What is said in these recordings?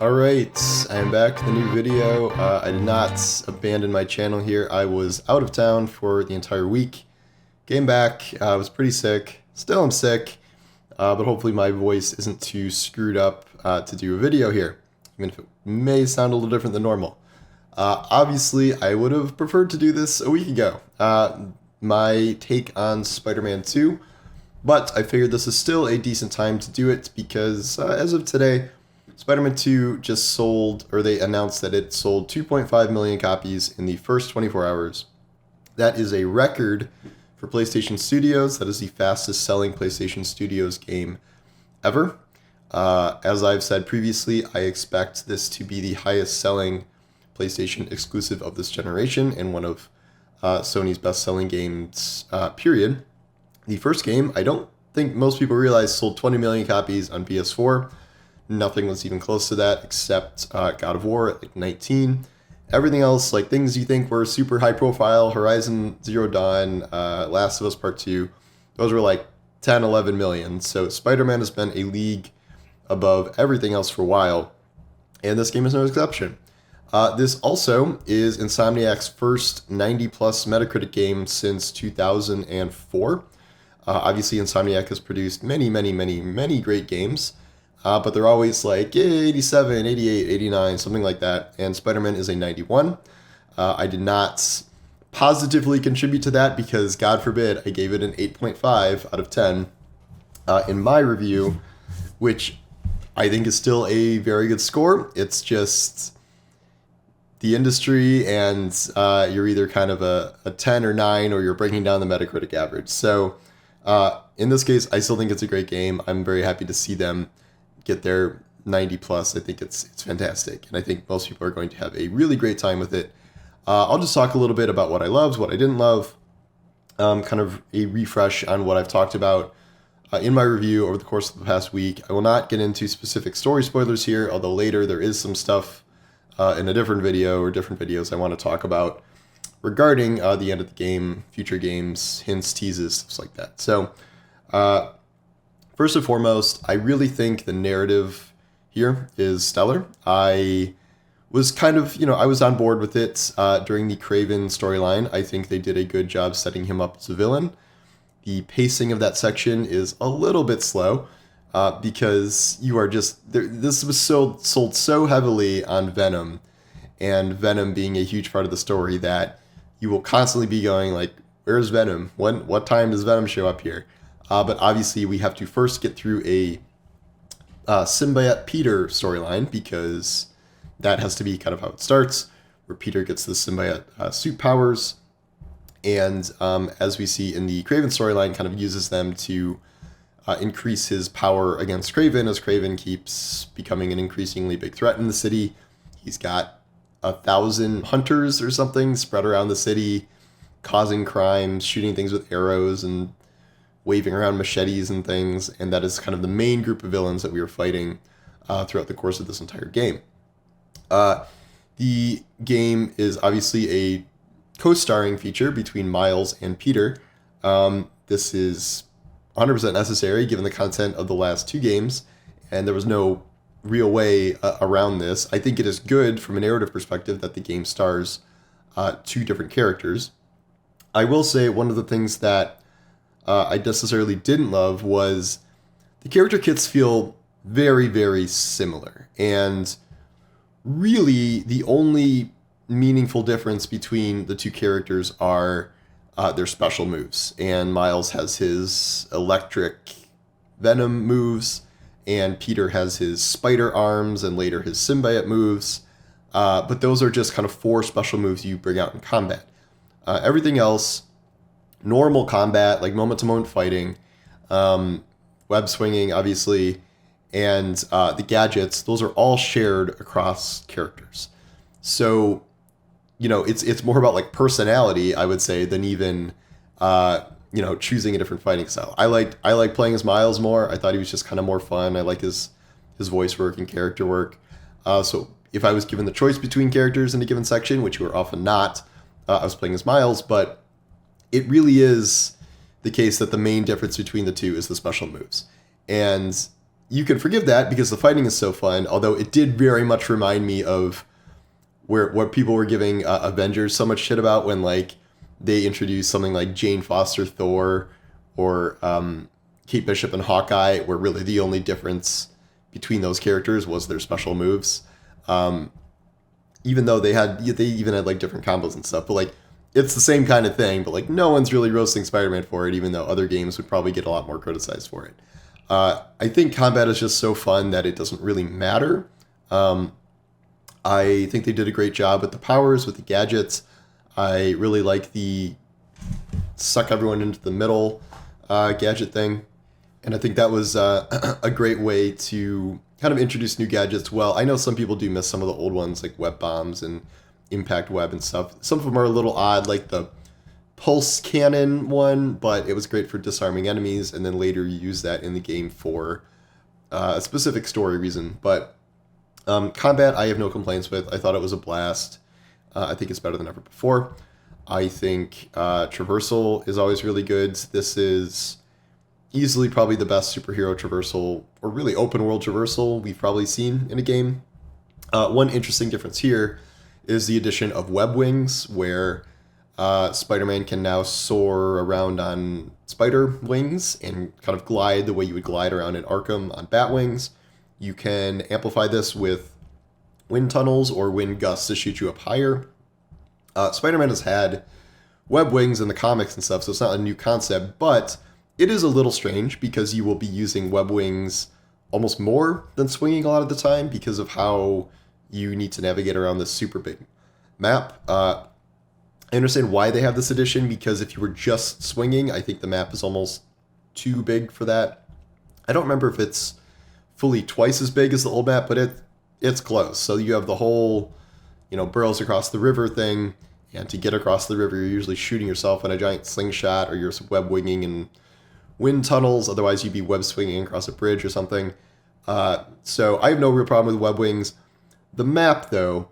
Alright, I'm back with a new video. I did not abandon my channel here. I was out of town for the entire week. Came back, I was pretty sick. Still am sick, but hopefully my voice isn't too screwed up to do a video here, even if it may sound a little different than normal. Obviously, I would have preferred to do this a week ago. My take on Spider-Man 2, but I figured this is still a decent time to do it because as of today, Spider-Man 2 just sold, or they announced that it sold 2.5 million copies in the first 24 hours. That is a record for PlayStation Studios. That is the fastest selling PlayStation Studios game ever. As I've said previously, I expect this to be the highest selling PlayStation exclusive of this generation and one of Sony's best selling games, period. The first game, I don't think most people realize, sold 20 million copies on PS4. Nothing was even close to that except God of War at like 19. Everything else, like things you think were super high profile, Horizon Zero Dawn, Last of Us Part 2, those were like 10, 11 million. So Spider-Man has been a league above everything else for a while, and this game is no exception. This also is Insomniac's first 90 plus Metacritic game since 2004. Obviously, Insomniac has produced many great games. But they're always like 87, 88, 89, something like that. And Spider-Man is a 91. I did not positively contribute to that because, God forbid, I gave it an 8.5 out of 10 in my review, which I think is still a very good score. It's just the industry, and you're either kind of a 10 or 9, or you're breaking down the Metacritic average. So in this case, I still think it's a great game. I'm very happy to see them get their 90 plus. I think it's fantastic, and I think most people are going to have a really great time with it. I'll just talk a little bit about what I loved, what I didn't love, kind of a refresh on what I've talked about in my review over the course of the past week. I will not get into specific story spoilers here, although later there is some stuff in a different video or different videos I want to talk about regarding the end of the game, future games, hints, teases, stuff like that. So first and foremost, I really think the narrative here is stellar. I was kind of, I was on board with it during the Kraven storyline. I think they did a good job setting him up as a villain. The pacing of that section is a little bit slow because you are just, this was sold so heavily on Venom, and Venom being a huge part of the story that you will constantly be going like, where's Venom? What time does Venom show up here? But obviously, we have to first get through a symbiote Peter storyline, because that has to be kind of how it starts, where Peter gets the symbiote suit powers, and as we see in the Kraven storyline, kind of uses them to increase his power against Kraven, as Kraven keeps becoming an increasingly big threat in the city. He's got 1,000 hunters or something spread around the city, causing crimes, shooting things with arrows, and waving around machetes and things, and that is kind of the main group of villains that we are fighting throughout the course of this entire game. The game is obviously a co-starring feature between Miles and Peter. This is 100% necessary given the content of the last two games, and there was no real way around this. I think it is good from a narrative perspective that the game stars two different characters. I will say one of the things that I necessarily didn't love was the character kits feel very similar, and really the only meaningful difference between the two characters are their special moves. And Miles has his electric Venom moves, and Peter has his spider arms and later his symbiote moves, but those are just kind of 4 special moves you bring out in combat. Everything else, normal combat, like moment-to-moment fighting, web swinging, obviously, and the gadgets, those are all shared across characters. So, it's more about like personality, I would say, than even, choosing a different fighting style. I like playing as Miles more. I thought he was just kind of more fun. I like his voice work and character work. So if I was given the choice between characters in a given section, which you are often not, I was playing as Miles, but it really is the case that the main difference between the two is the special moves. And, you can forgive that because the fighting is so fun, although it did very much remind me of what people were giving Avengers so much shit about when like they introduced something like Jane Foster Thor or Kate Bishop and Hawkeye, where really the only difference between those characters was their special moves. Even though they even had like different combos and stuff, but like it's the same kind of thing, but like no one's really roasting Spider-Man for it, even though other games would probably get a lot more criticized for it. I think combat is just so fun that it doesn't really matter. I think they did a great job with the powers, with the gadgets. I really like the suck everyone into the middle gadget thing. And I think that was a great way to kind of introduce new gadgets. Well, I know some people do miss some of the old ones, like web bombs and impact web and stuff. Some of them are a little odd, like the pulse cannon one, but it was great for disarming enemies, and then later you use that in the game for a specific story reason. But combat, I have no complaints with. I thought it was a blast. I think it's better than ever before. I think traversal is always really good. This is easily probably the best superhero traversal, or really open world traversal we've probably seen in a game. One interesting difference here is the addition of web wings, where Spider-Man can now soar around on spider wings and kind of glide the way you would glide around in Arkham on bat wings. You can amplify this with wind tunnels or wind gusts to shoot you up higher. Spider-Man has had web wings in the comics and stuff, so it's not a new concept, but it is a little strange because you will be using web wings almost more than swinging a lot of the time because of how you need to navigate around this super big map. I understand why they have this addition, because if you were just swinging, I think the map is almost too big for that. I don't remember if it's fully twice as big as the old map, but it's close. So you have the whole, burrows across the river thing, and to get across the river, you're usually shooting yourself in a giant slingshot, or you're web winging in wind tunnels. Otherwise, you'd be web swinging across a bridge or something. So I have no real problem with web wings. The map, though,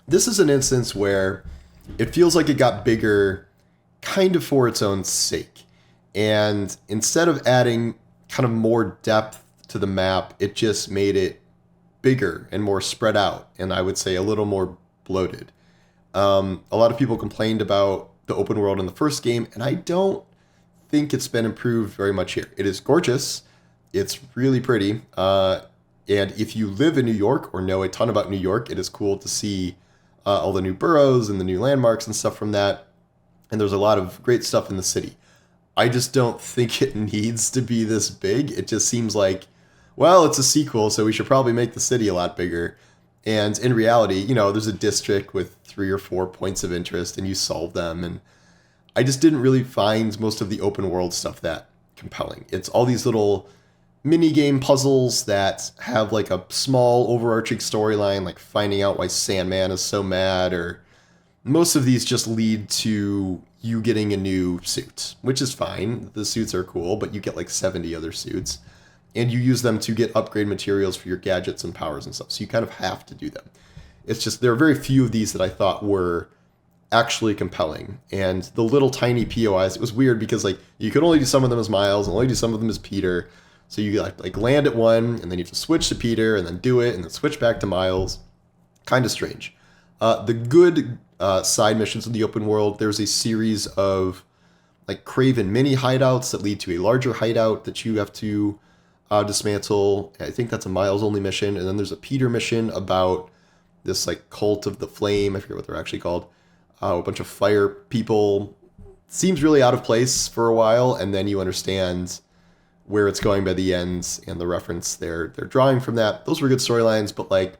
this is an instance where it feels like it got bigger kind of for its own sake. And instead of adding kind of more depth to the map, it just made it bigger and more spread out, and I would say a little more bloated. A lot of people complained about the open world in the first game, and I don't think it's been improved very much here. It is gorgeous. It's really pretty. And if you live in New York or know a ton about New York, it is cool to see all the new boroughs and the new landmarks and stuff from that. And there's a lot of great stuff in the city. I just don't think it needs to be this big. It just seems like, well, it's a sequel, so we should probably make the city a lot bigger. And in reality, there's a district with 3 or 4 points of interest, and you solve them. And I just didn't really find most of the open world stuff that compelling. It's all these little mini game puzzles that have like a small overarching storyline, like finding out why Sandman is so mad, or most of these just lead to you getting a new suit, which is fine. The suits are cool, but you get like 70 other suits, and you use them to get upgrade materials for your gadgets and powers and stuff. So you kind of have to do them. It's just there are very few of these that I thought were actually compelling. And the little tiny POIs, it was weird because like you could only do some of them as Miles and only do some of them as Peter. So you like land at one, and then you have to switch to Peter, and then do it, and then switch back to Miles. Kind of strange. The good side missions in the open world, there's a series of like Craven mini hideouts that lead to a larger hideout that you have to dismantle. I think that's a Miles only mission. And then there's a Peter mission about this like cult of the flame. I forget what they're actually called. A bunch of fire people. Seems really out of place for a while, and then you understand where it's going by the end and the reference they're drawing from that. Those were good storylines, but like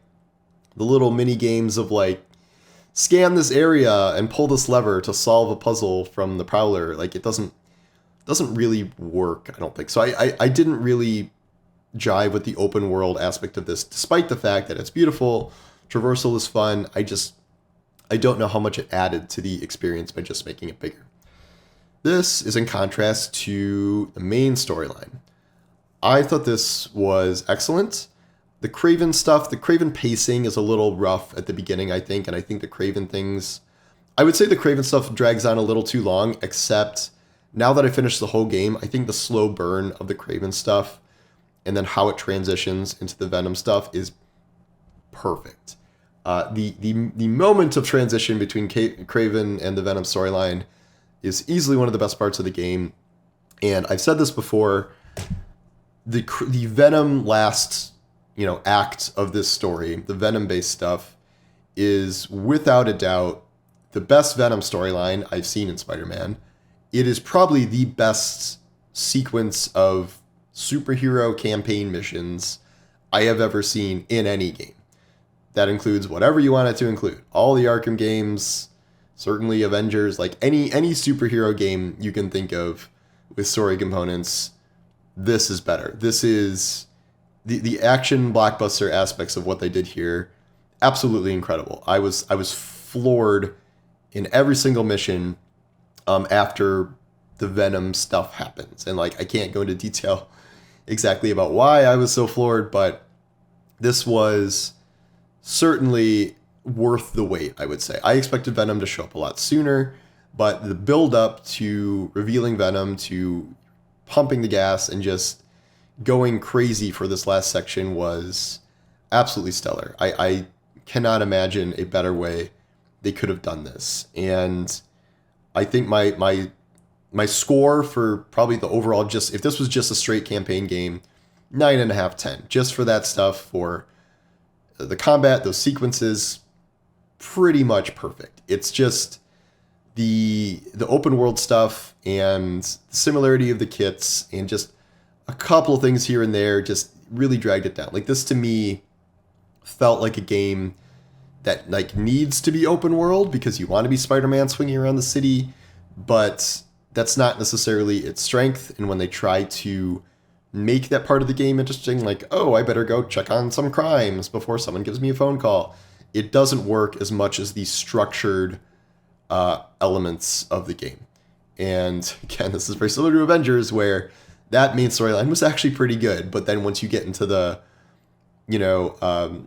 the little mini games of like scan this area and pull this lever to solve a puzzle from the Prowler, like it doesn't really work, I don't think. So I didn't really jive with the open world aspect of this, despite the fact that it's beautiful, traversal is fun. I don't know how much it added to the experience by just making it bigger. This is in contrast to the main storyline. I thought this was excellent. The Craven stuff, the Craven pacing is a little rough at the beginning, I think, and I think the Craven things, I would say the Craven stuff drags on a little too long, except now that I finished the whole game, I think the slow burn of the Craven stuff and then how it transitions into the Venom stuff is perfect. The moment of transition between Craven and the Venom storyline is easily one of the best parts of the game. And I've said this before, the Venom last, act of this story, the Venom-based stuff, is without a doubt the best Venom storyline I've seen in Spider-Man. It is probably the best sequence of superhero campaign missions I have ever seen in any game. That includes whatever you want it to include. All the Arkham games, certainly Avengers, like any superhero game you can think of with story components, this is better. This is the action blockbuster aspects of what they did here, absolutely incredible. I was floored in every single mission after the Venom stuff happens. And I can't go into detail exactly about why I was so floored, but this was certainly worth the wait, I would say. I expected Venom to show up a lot sooner, but the build up to revealing Venom, to pumping the gas and just going crazy for this last section was absolutely stellar. I cannot imagine a better way they could have done this. And I think my score for probably the overall, just if this was just a straight campaign game, 9.5, 10. Just for that stuff, for the combat, those sequences, pretty much perfect. It's just the open world stuff and the similarity of the kits and just a couple of things here and there just really dragged it down. This to me felt like a game that needs to be open world because you want to be Spider-Man swinging around the city, but that's not necessarily its strength. And when they try to make that part of the game interesting, I better go check on some crimes before someone gives me a phone call, it doesn't work as much as the structured elements of the game. And again, this is very similar to Avengers, where that main storyline was actually pretty good, but then once you get into the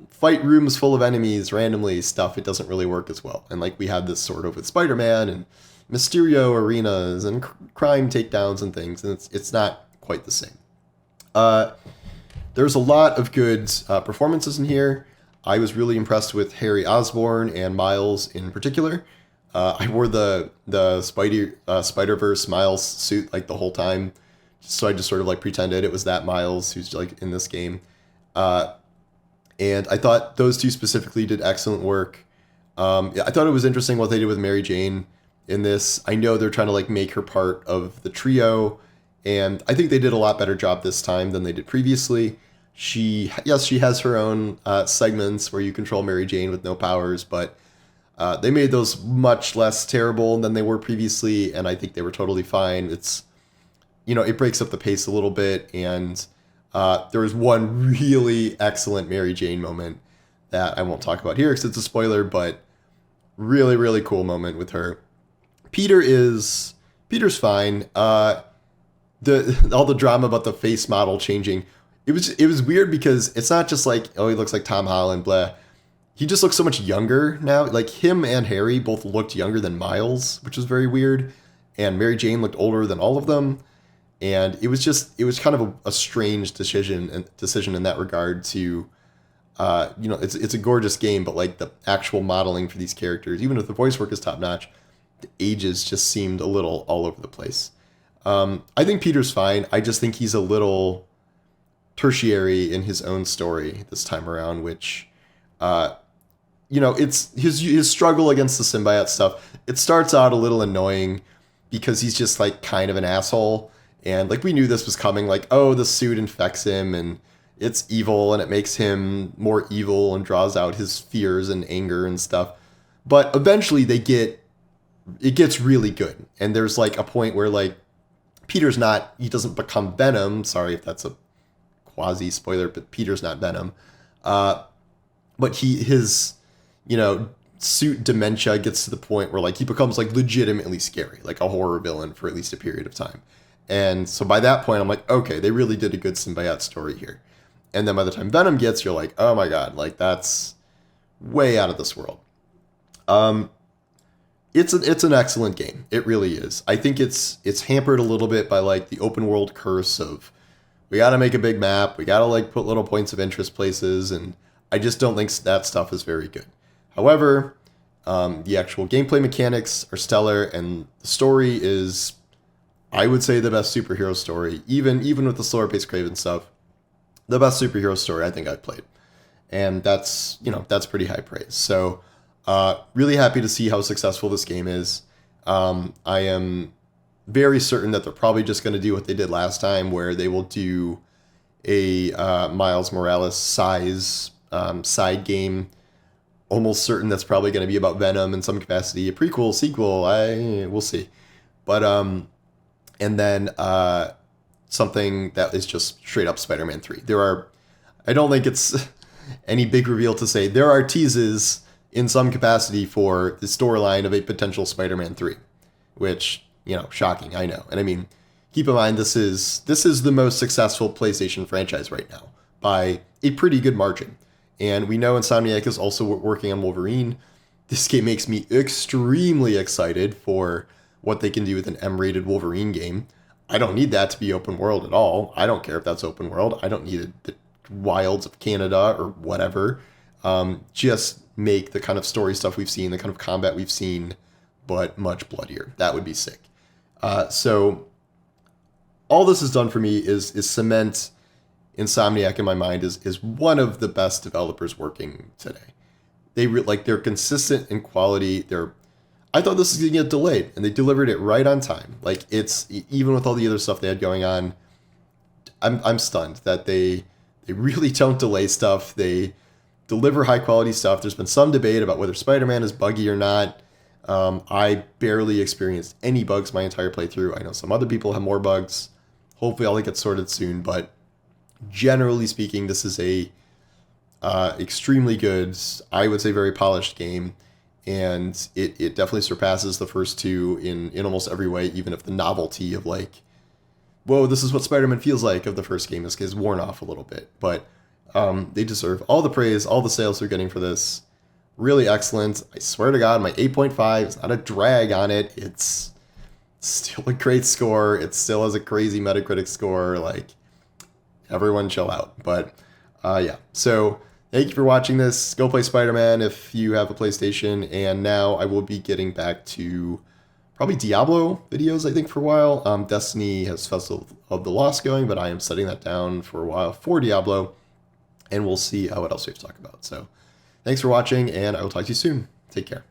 fight rooms full of enemies randomly stuff, it doesn't really work as well. And we had this sort of with Spider-Man and Mysterio arenas and crime takedowns and things, and it's not quite the same. There's a lot of good performances in here. I was really impressed with Harry Osborn and Miles in particular. I wore the Spider-Verse Miles suit the whole time, so I just sort of pretended it was that Miles who's in this game. And I thought those two specifically did excellent work. I thought it was interesting what they did with Mary Jane in this. I know they're trying to make her part of the trio, and I think they did a lot better job this time than they did previously. She has her own segments where you control Mary Jane with no powers, but they made those much less terrible than they were previously, and I think they were totally fine. It's, it breaks up the pace a little bit, and there was one really excellent Mary Jane moment that I won't talk about here because it's a spoiler, but really, really cool moment with her. Peter's fine. All the drama about the face model changing, it was weird because it's not just he looks like Tom Holland, blah. He just looks so much younger now. Him and Harry both looked younger than Miles, which was very weird. And Mary Jane looked older than all of them. And it was kind of a strange decision in that regard to, it's a gorgeous game, but the actual modeling for these characters, even if the voice work is top notch, the ages just seemed a little all over the place. I think Peter's fine. I just think he's a little tertiary in his own story this time around, which, it's his struggle against the symbiote stuff. It starts out a little annoying because he's just kind of an asshole. And we knew this was coming, the suit infects him and it's evil and it makes him more evil and draws out his fears and anger and stuff. But eventually it gets really good. And there's a point where Peter's he doesn't become Venom. Sorry if that's a quasi spoiler, but Peter's not Venom. But his suit dementia gets to the point where he becomes legitimately scary, a horror villain for at least a period of time. And so by that point, I'm okay, they really did a good symbiote story here. And then by the time Venom gets, you're oh my god, that's way out of this world. It's an excellent game. It really is. I think it's hampered a little bit by the open world curse of we got to make a big map. We got to like put little points of interest places, and I just don't think that stuff is very good. However, the actual gameplay mechanics are stellar, and the story is, I would say, the best superhero story. Even with the slower paced Craven stuff, the best superhero story I think I've played, and that's pretty high praise. So, really happy to see how successful this game is. I am very certain that they're probably just going to do what they did last time, where they will do a Miles Morales size side game. Almost certain that's probably going to be about Venom in some capacity, a prequel, sequel. We'll see, but and then something that is just straight up Spider-Man 3. I don't think it's any big reveal to say there are teases in some capacity for the storyline of a potential Spider-Man 3, which, shocking, I know. And I mean, keep in mind, this is the most successful PlayStation franchise right now by a pretty good margin. And we know Insomniac is also working on Wolverine. This game makes me extremely excited for what they can do with an M-rated Wolverine game. I don't need that to be open world at all. I don't care if that's open world. I don't need the wilds of Canada or whatever. Just make the kind of story stuff we've seen, the kind of combat we've seen, but much bloodier. That would be sick. So all this has done for me is cement Insomniac in my mind is one of the best developers working today. They're consistent in quality. I thought this was going to get delayed, and they delivered it right on time. Like, it's, even with all the other stuff they had going on, I'm stunned that they really don't delay stuff. They deliver high quality stuff. There's been some debate about whether Spider-Man is buggy or not. I barely experienced any bugs my entire playthrough. I know some other people have more bugs. Hopefully all get sorted soon, but generally speaking, this is a extremely good, I would say very polished game, and it definitely surpasses the first two in almost every way, even if the novelty of like, whoa, this is what Spider-Man feels like of the first game is worn off a little bit. But they deserve all the praise, all the sales they're getting for this. Really excellent. I swear to God, my 8.5 is not a drag on it. It's still a great score. It still has a crazy Metacritic score. Like, everyone chill out. But yeah, so thank you for watching this. Go play Spider-Man if you have a PlayStation. And now I will be getting back to probably Diablo videos, I think, for a while. Destiny has Festival of the Lost going, but I am setting that down for a while for Diablo. And we'll see what else we have to talk about. So thanks for watching, and I will talk to you soon. Take care.